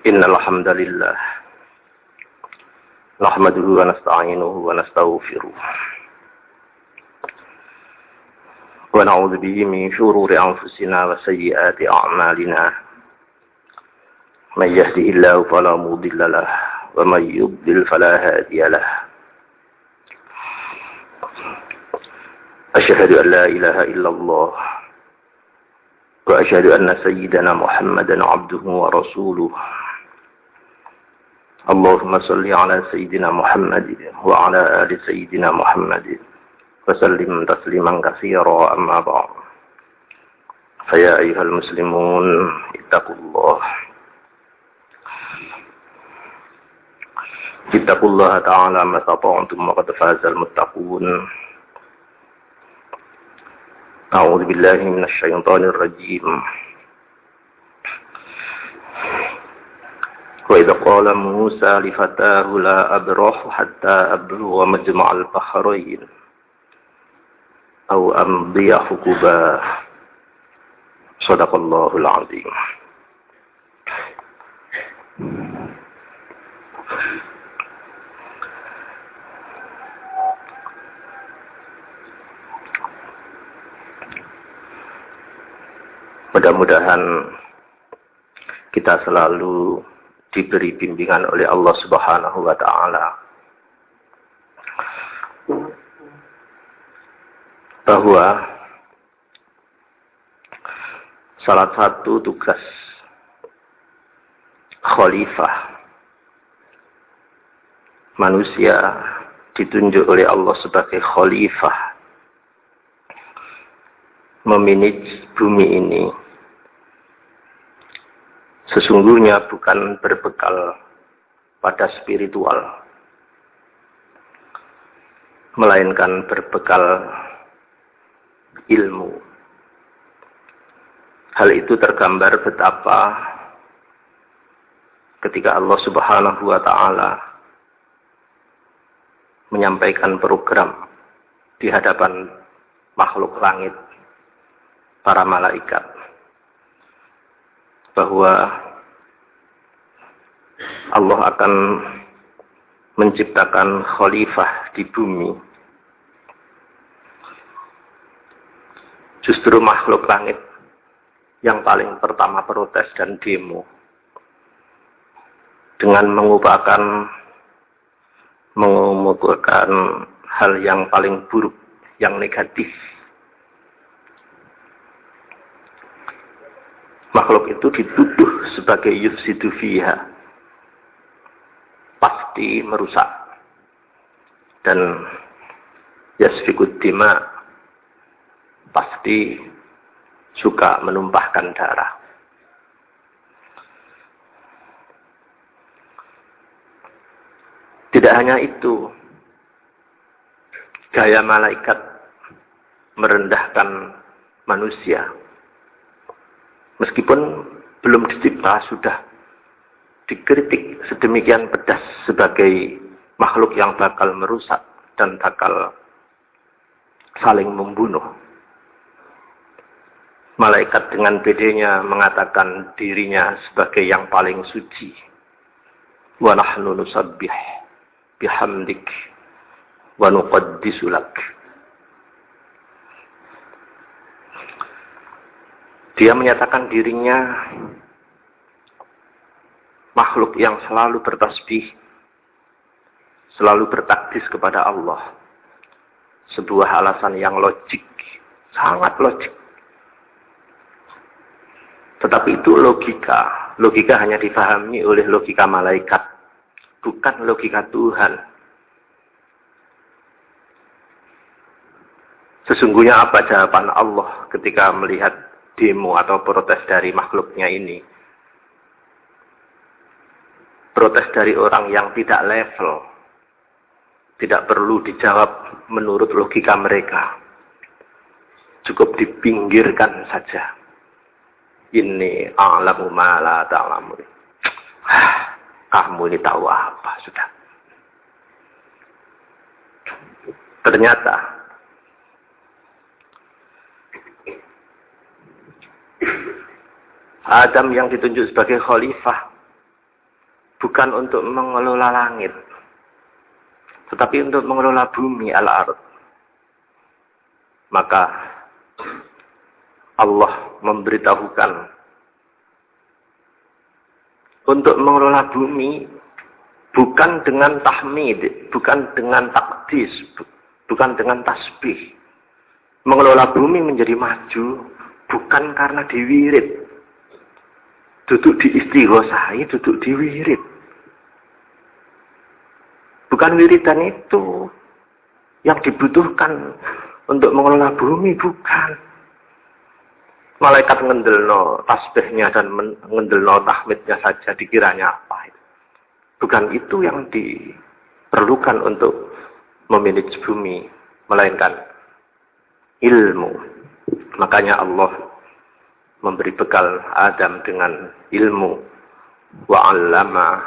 Innal hamdalillah nahmaduhu wa nasta'inuhu wa nastaghfiruh wa na'udzu bihi min shururi anfusina wa sayyiati a'malina may yahdihillahu fala mudilla lahu wa may yudlil fala hadiya lahu asyhadu an la ilaha illallah wa asyhadu anna sayyidana Muhammadan 'abduhu wa rasuluh. Allahumma salli ala sayyidina Muhammad wa ala ali sayyidina Muhammad wa sallim tasliman katsira amma ba'd. Fa ayyuhal muslimun ittaqullaha ta'ala ma tata'tum wa qad fazal muttaqun. A'udzu billahi minasy syaithanir rajim. وإذا قال موسى لفتاه لا أبرح حتى أبلغ مجمع البحرين أو أمضي حقبا صدق الله العظيم. Mudah-mudahan kita selalu diberi bimbingan oleh Allah Subhanahu wa ta'ala bahwa salah satu tugas khalifah manusia ditunjuk oleh Allah sebagai khalifah memanage bumi ini sesungguhnya bukan berbekal pada spiritual, melainkan berbekal ilmu. Hal itu tergambar betapa ketika Allah Subhanahu wa ta'ala menyampaikan program di hadapan makhluk langit, para malaikat, bahwa Allah akan menciptakan khalifah di bumi. Justru makhluk langit yang paling pertama protes dan demo dengan mengupakan hal yang paling buruk, yang negatif. Makhluk itu dituduh sebagai yufsidu fiha, pasti merusak, dan yasfikud dima, pasti suka menumpahkan darah. Tidak hanya itu, gaya malaikat merendahkan manusia. Meskipun belum dicipta, sudah dikritik sedemikian pedas sebagai makhluk yang bakal merusak dan bakal saling membunuh. Malaikat dengan bedanya mengatakan dirinya sebagai yang paling suci. Wa nahnu nusabbih bihamdik wa nuqaddisu lak. Dia menyatakan dirinya makhluk yang selalu bertasbih, selalu bertakdis kepada Allah. Sebuah alasan yang logik, sangat logik. Tetapi itu logika. Logika hanya difahami oleh logika malaikat, bukan logika Tuhan. Sesungguhnya apa jawaban Allah ketika melihat demo atau protes dari makhluknya ini? Protes dari orang yang tidak level, tidak perlu dijawab menurut logika mereka, cukup dipinggirkan saja. Ini a'lamu ma la ta'lamun. Kamu ini tahu apa sudah. Ternyata Adam yang ditunjuk sebagai khalifah bukan untuk mengelola langit, tetapi untuk mengelola bumi al-ard. Maka Allah memberitahukan untuk mengelola bumi bukan dengan tahmid, bukan dengan takdis, bukan dengan tasbih. Mengelola bumi menjadi maju bukan karena diwirid, duduk di istighosai, duduk di wirid. Bukan wiridan itu yang dibutuhkan untuk mengelola bumi, bukan. Malaikat ngendelno tasbihnya dan ngendelno tahmidnya saja dikiranya apa itu. Bukan itu yang diperlukan untuk memanage bumi, melainkan ilmu. Makanya Allah memberi bekal Adam dengan ilmu. Wa 'allama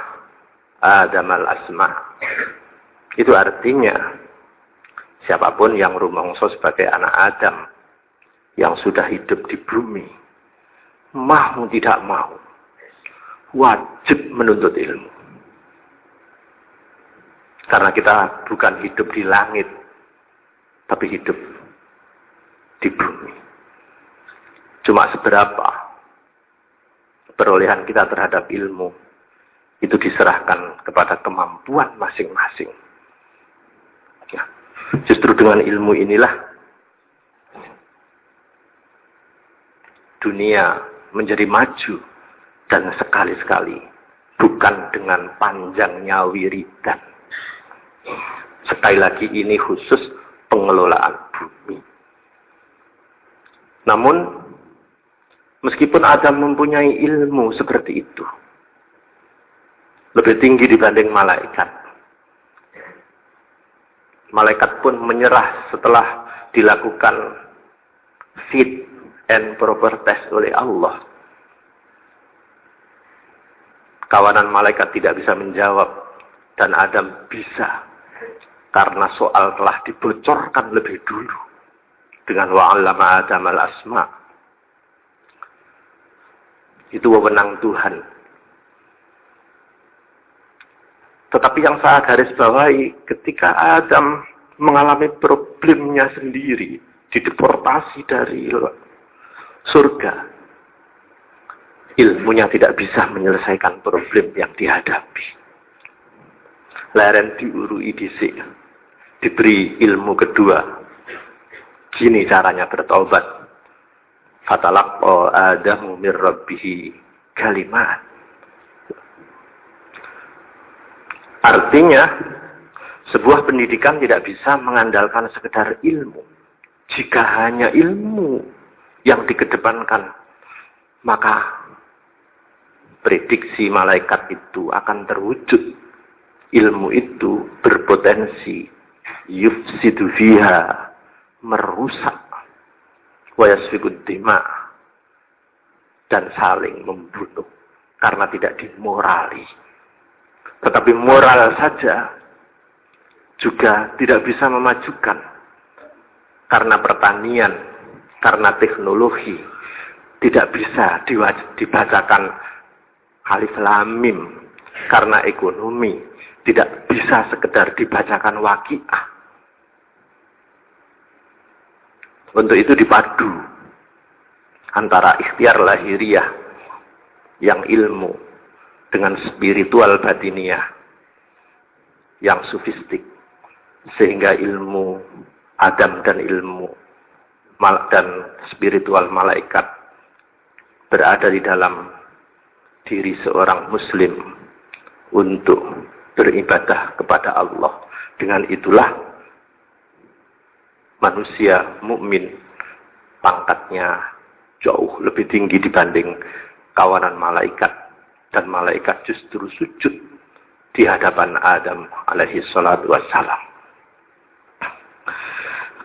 Adam al-asma. Itu artinya siapapun yang rumangsa sebagai anak Adam yang sudah hidup di bumi, mau tidak mau, wajib menuntut ilmu. Karena kita bukan hidup di langit, tapi hidup di bumi. Cuma seberapa perolehan kita terhadap ilmu itu diserahkan kepada kemampuan masing-masing. Ya, justru dengan ilmu inilah dunia menjadi maju, dan sekali-sekali bukan dengan panjangnya wiridan. Sekali lagi ini khusus pengelolaan bumi. Namun meskipun Adam mempunyai ilmu seperti itu, lebih tinggi dibanding malaikat. Malaikat pun menyerah setelah dilakukan fit and proper test oleh Allah. Kawanan malaikat tidak bisa menjawab, dan Adam bisa, karena soal telah dibocorkan lebih dulu dengan wa'allama Adam al-asma. Itu wewenang Tuhan. Tetapi yang saya garis bawahi, ketika Adam mengalami problemnya sendiri, dideportasi dari surga, ilmunya tidak bisa menyelesaikan problem yang dihadapi. Leren diurui dhisik, diberi ilmu kedua. Gini caranya bertaubat. Fatalaqa Adamu mir rabbihi kalimat. Artinya, sebuah pendidikan tidak bisa mengandalkan sekedar ilmu. Jika hanya ilmu yang dikedepankan, maka prediksi malaikat itu akan terwujud. Ilmu itu berpotensi yufsidu fiha, merusak, wa yasfikud dima, dan saling membunuh karena tidak dimorali. Tetapi moral saja juga tidak bisa memajukan, karena pertanian, karena teknologi tidak bisa dibacakan alif lam mim, karena ekonomi tidak bisa sekedar dibacakan waqiah. Untuk itu dipadu antara ikhtiar lahiriah yang ilmu dengan spiritual batiniah yang sufistik, sehingga ilmu Adam dan ilmu dan spiritual malaikat berada di dalam diri seorang muslim untuk beribadah kepada Allah. Dengan itulah manusia mukmin pangkatnya jauh lebih tinggi dibanding kawanan malaikat, dan malaikat justru sujud di hadapan Adam alaihi salatu wassalam.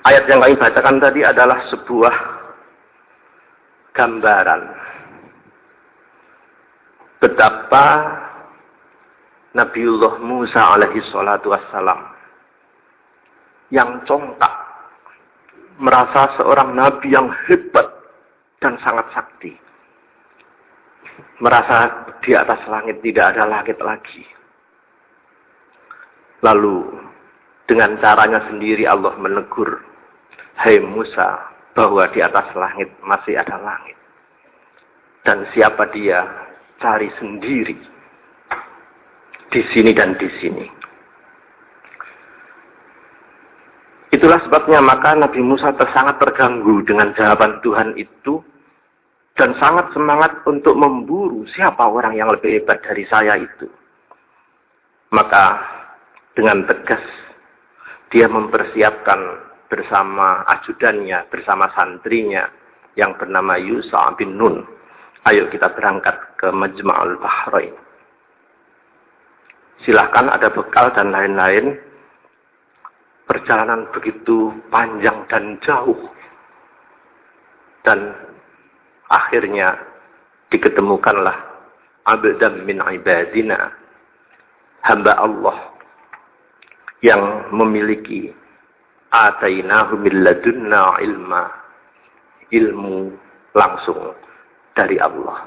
Ayat yang kami bacakan tadi adalah sebuah gambaran betapa Nabiullah Musa alaihi salatu wassalam yang congkak, merasa seorang nabi yang hebat dan sangat sakti, merasa di atas langit tidak ada langit lagi. Lalu dengan caranya sendiri Allah menegur, "Hai Musa, bahwa di atas langit masih ada langit. Dan siapa dia, cari sendiri di sini dan di sini." Itulah sebabnya maka Nabi Musa sangat terganggu dengan jawaban Tuhan itu dan sangat semangat untuk memburu siapa orang yang lebih hebat dari saya itu. Maka dengan tegas dia mempersiapkan bersama ajudannya, bersama santrinya yang bernama Yusha bin Nun. Ayo kita berangkat ke Majma'ul Bahrain. Silahkan ada bekal dan lain-lain. Perjalanan begitu panjang dan jauh. Dan akhirnya diketemukanlah abdan min ibadina, hamba Allah yang memiliki atainahu min ladunna ilma, ilmu langsung dari Allah.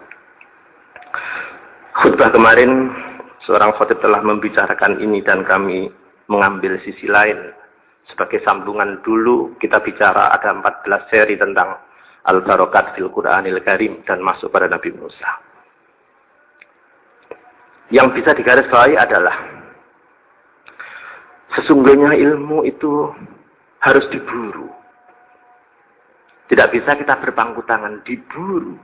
Khutbah kemarin seorang khatib telah membicarakan ini dan kami mengambil sisi lain. Sebagai sambungan dulu kita bicara ada 14 seri tentang Al-Barakat fil Qur'anil Karim dan masuk pada Nabi Musa. Yang bisa digarisbawahi adalah sesungguhnya ilmu itu harus diburu. Tidak bisa kita berpangku tangan, diburu.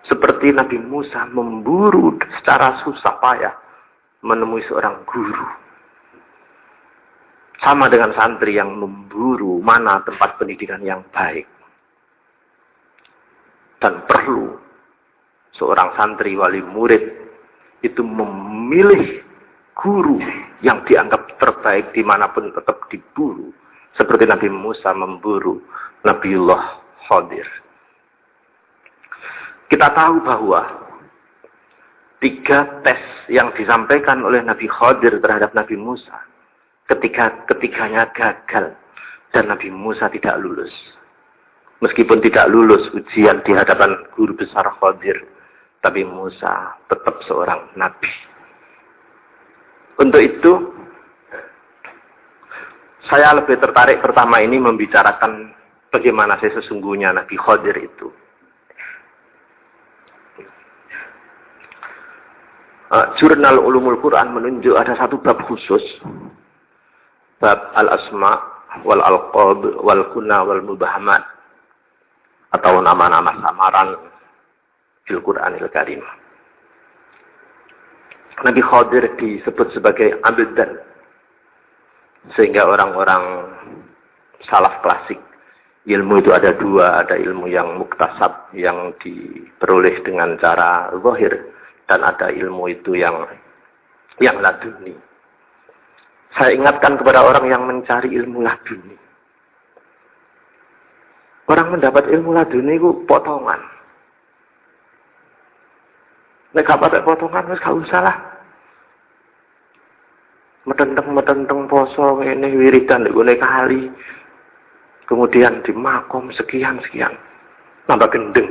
Seperti Nabi Musa memburu secara susah payah menemui seorang guru. Sama dengan santri yang memburu mana tempat pendidikan yang baik. Dan perlu seorang santri wali murid itu memilih guru yang dianggap terbaik dimanapun tetap diburu. Seperti Nabi Musa memburu Nabiullah Khadir. Kita tahu bahwa 3 tes yang disampaikan oleh Nabi Khadir terhadap Nabi Musa, ketiganya gagal dan Nabi Musa tidak lulus. Meskipun tidak lulus ujian di hadapan guru besar Khadir, tapi Musa tetap seorang nabi. Untuk itu, saya lebih tertarik pertama ini membicarakan bagaimana sih sesungguhnya Nabi Khadir itu. Jurnal Ulumul Quran menunjuk ada satu bab khusus, bab al-asma wal alqab wal kunna wal mubahamat, atau nama-nama samaran fil Qur'anil Karim. Nabi Khadir disebut sebagai abdan, sehingga orang-orang salaf klasik ilmu itu ada 2, ada ilmu yang muktasab yang diperoleh dengan cara zahir, dan ada ilmu itu yang laduni. Saya ingatkan kepada orang yang mencari ilmu laduni. Orang mendapat ilmu laduni itu potongan. Nek gak pakai potongan, wis gak usah lah. Metenteng poso ngene wiridan nek kali. Kemudian di makom sekian. Nambah gendeng.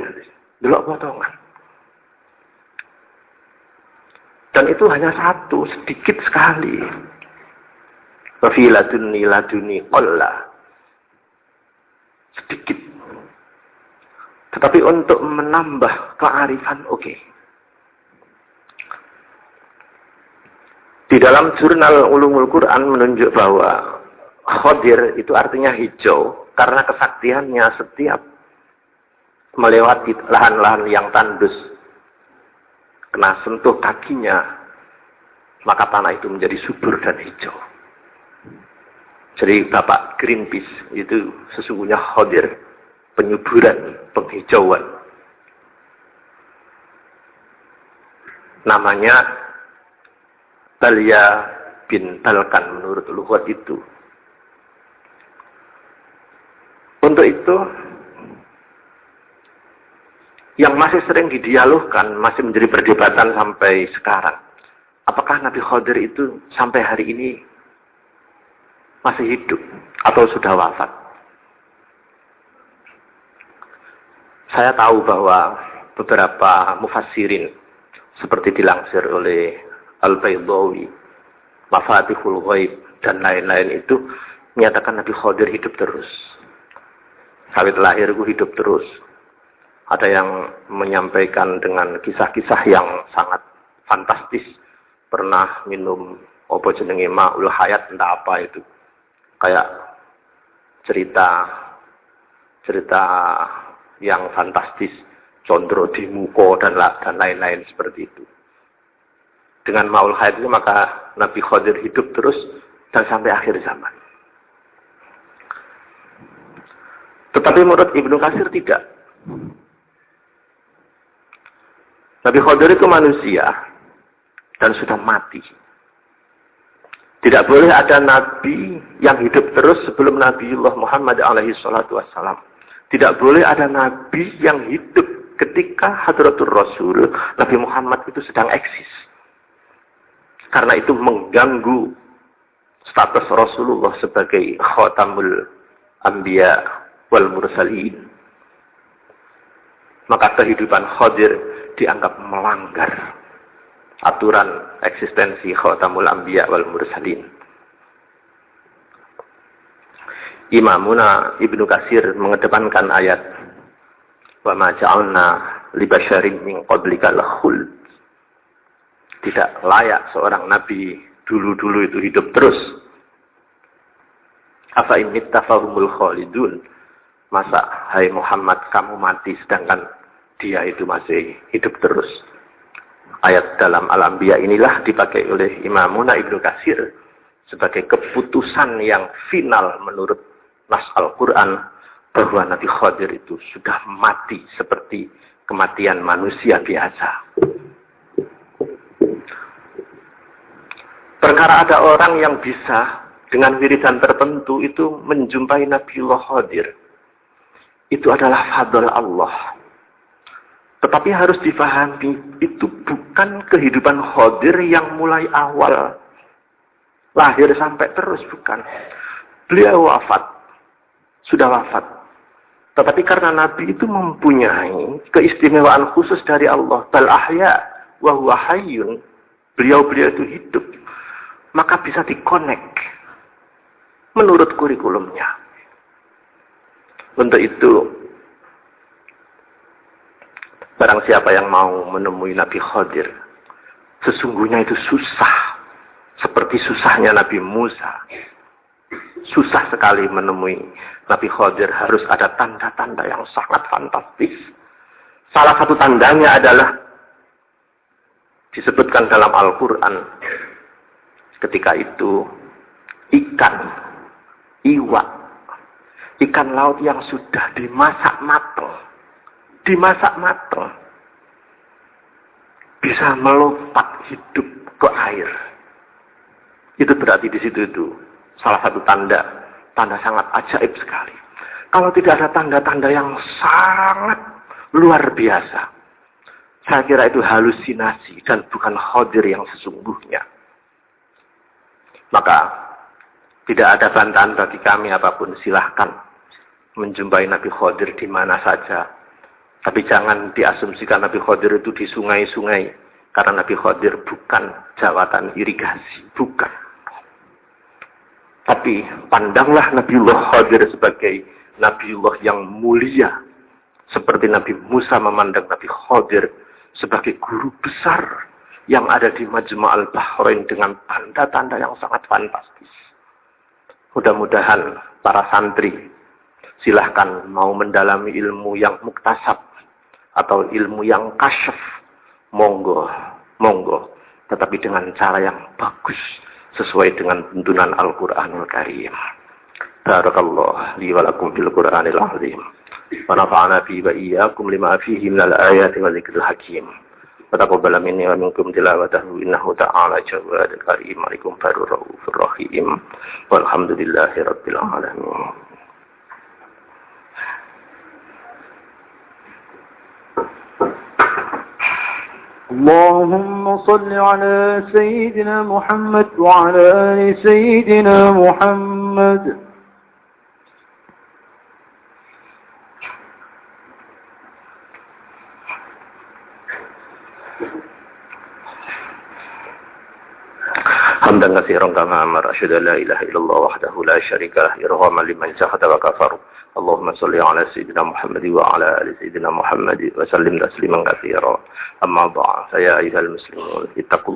Delok potongan. Dan itu hanya satu, sedikit sekali. Wa fi laduni Allah. Sedikit. Tetapi untuk menambah kearifan, oke. Di dalam jurnal Ulumul Quran menunjuk bahwa Khadir itu artinya hijau, karena kesaktiannya setiap melewati lahan-lahan yang tandus, kena sentuh kakinya, maka tanah itu menjadi subur dan hijau. Jadi Bapak Greenpeace itu sesungguhnya Khadir, penyuburan, penghijauan. Namanya Talia bin Talkan menurut Lughat itu. Untuk itu, yang masih sering didialogkan, masih menjadi perdebatan sampai sekarang. Apakah Nabi Khadir itu sampai hari ini masih hidup atau sudah wafat? Saya tahu bahwa beberapa mufassirin seperti dilansir oleh Al-Baydawi, Mafatihul Ghaib dan lain-lain itu menyatakan Nabi Khadir hidup terus. Sawit lahir itu hidup terus. Ada yang menyampaikan dengan kisah-kisah yang sangat fantastis. Pernah minum apa jenenge Ma'ul Hayat, entah apa itu. Kayak cerita yang fantastis, Condro di Muko dan lain-lain seperti itu. Dengan Ma'ul Hayat itu maka Nabi Khadir hidup terus dan sampai akhir zaman. Tetapi menurut Ibnu Katsir tidak. Nabi Khadir itu manusia dan sudah mati. Tidak boleh ada nabi yang hidup terus sebelum Nabiullah Muhammad alaihi salatu wassalam. Tidak boleh ada nabi yang hidup ketika Hadratul Rasul Nabi Muhammad itu sedang eksis. Karena itu mengganggu status Rasulullah sebagai khatamul anbiya wal mursalin. Maka kehidupan Khadir dianggap melanggar aturan eksistensi khatamul anbiya wal mursalin. Imamuna Ibnu Katsir mengedepankan ayat wa ma ja'alna li basyarin min qablikal khuld. Tidak layak seorang nabi dulu-dulu itu hidup terus. Afa in mittafahumul khalidun. Masa hai Muhammad kamu mati sedangkan dia itu masih hidup terus. Ayat dalam Al-Anbiya inilah dipakai oleh Imamuna Ibnu Katsir sebagai keputusan yang final menurut nas Al-Quran bahwa Nabi Khadir itu sudah mati seperti kematian manusia biasa. Perkara ada orang yang bisa dengan wiridan tertentu itu menjumpai Nabiullah Khadir. Itu adalah fadl Allah. Tetapi harus difahami, itu bukan kehidupan Khadir yang mulai awal. Lahir sampai terus, bukan. Beliau wafat. Sudah wafat. Tetapi karena Nabi itu mempunyai keistimewaan khusus dari Allah. Bal ahya wa huwa hayyun. Beliau-beliau itu hidup. Maka bisa dikonek menurut kurikulumnya. Untuk itu, barang siapa yang mau menemui Nabi Khadir, sesungguhnya itu susah. Seperti susahnya Nabi Musa. Susah sekali menemui Nabi Khadir, harus ada tanda-tanda yang sangat fantastis. Salah satu tandanya adalah disebutkan dalam Al-Quran. Ketika itu ikan, iwak, ikan laut yang sudah dimasak matang, bisa melompat hidup ke air. Itu berarti di situ itu salah satu tanda sangat ajaib sekali. Kalau tidak ada tanda-tanda yang sangat luar biasa, saya kira itu halusinasi dan bukan Khadir yang sesungguhnya. Maka tidak ada bantahan bagi kami apapun, silahkan menjumpai Nabi Khadir di mana saja. Tapi jangan diasumsikan Nabi Khadir itu di sungai-sungai, karena Nabi Khadir bukan jawatan irigasi, bukan. Tapi pandanglah Nabiullah Khadir sebagai Nabiullah yang mulia, seperti Nabi Musa memandang Nabi Khadir sebagai guru besar yang ada di Majma' al-Bahrain dengan tanda-tanda yang sangat fantastis. Mudah-mudahan para santri silahkan mau mendalami ilmu yang muktasab atau ilmu yang kasyaf, monggo, tetapi dengan cara yang bagus sesuai dengan tuntunan Al-Qur'anul Karim. Barakallahu li wa lakum fil Qur'anil azim. Wa nafa'ana fi wa iyyakum lima fihi minal ayati wa dzikril hakim. Fataqabbal minni wa minkum tilawatahu innahu ta'ala jawadul karim. Alaikum barur-raufur rahim. Walhamdulillahi rabbil alamin. اللهم صل على سيدنا محمد وعلى آل سيدنا محمد. حمدا كثيرا كما أمر. أشهد أن لا إله إلا الله وحده لا شريك له إرغاما لمن جحد وكفر. اللهم صل على سيدنا محمد وعلى آل سيدنا محمد وسلم تسليما كثيرا. أما بعد، فيا أيها المسلمون اتقوا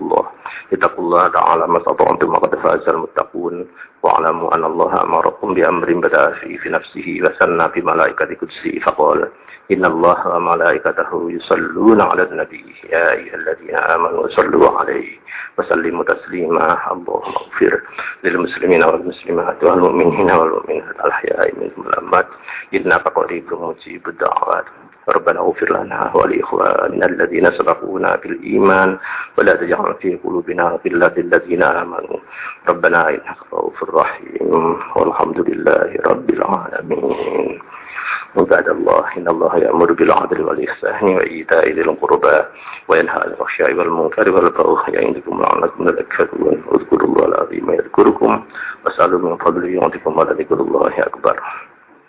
الله تعالى ما استطعتم وقد فاز المتقون. واعلموا أن الله أمركم بأمر بدأ فيه في نفسه وثنى بملائكة قدسه فقال: إن الله وملائكته يصلون على النبي يا أيها الذين آمنوا صلوا عليه وسلموا تسليما. اللهم اغفر للمسلمين والمسلمات والمؤمنين والمؤمنات الأحياء منهم والأموات إنك قريب مجيب الدعوات. ربنا اغفر لنا ولإخواننا الذين سبقونا بالإيمان ولا تجعل في قلوبنا غلا للذين آمنوا ربنا إنك رؤوف رحيم. والحمد لله رب العالمين. عباد الله، إن الله يأمر بالعدل والإحسان وإيتاء ذي القربى وينهى عن الفحشاء والمنكر والبغي يعظكم لعلكم تذكرون. اذكروا الله العظيم يذكركم واسألوا من فضله يعطكم ولذكر الله أكبر.